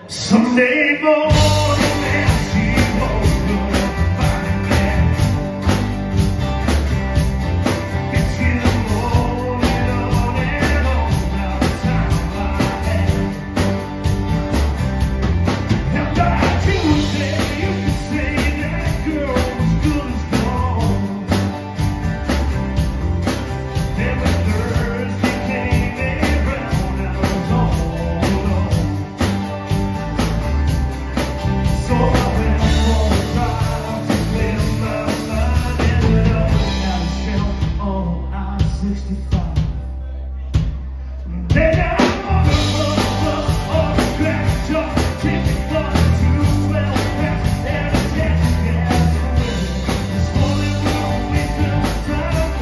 Someday morning and she woke up finding that it's in the morning on and on about the time I had. And by Tuesday you could say that girl was good as gone. And when Thursday came around I was all alone. So I went for a drive to clear my mind. Ended up at a shelf on I-65. Then I on a scratch off ticket for 212 packs and a taxi cab. This morning we don't waste no time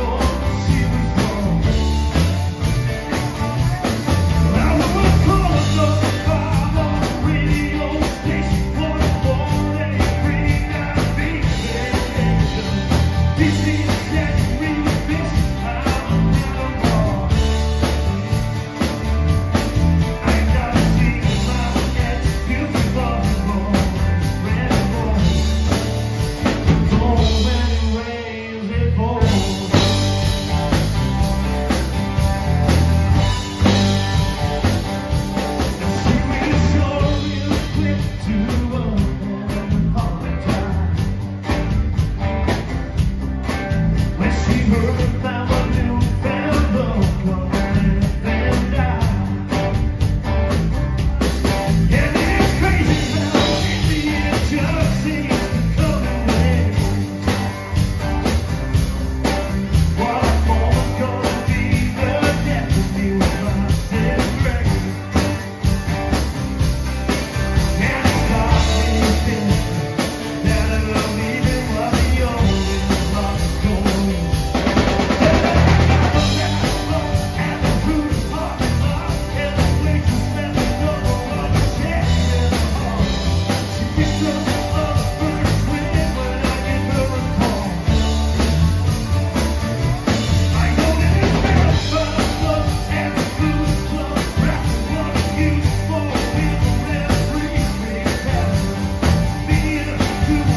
for she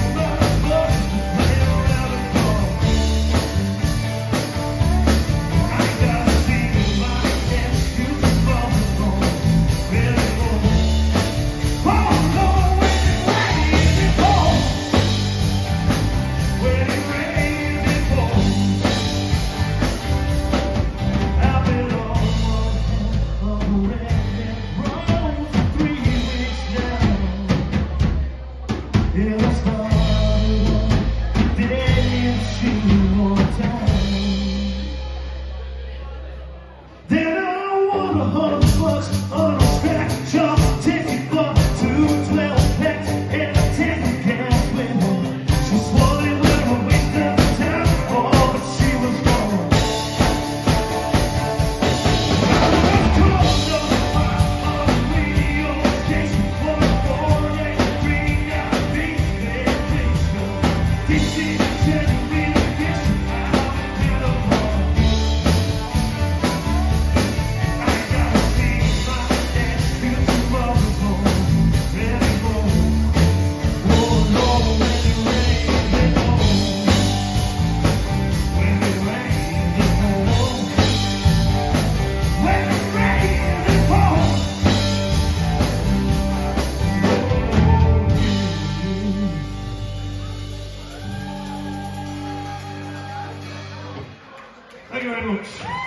was gone. I was calling up the 5 on the radio station. Thank you very much.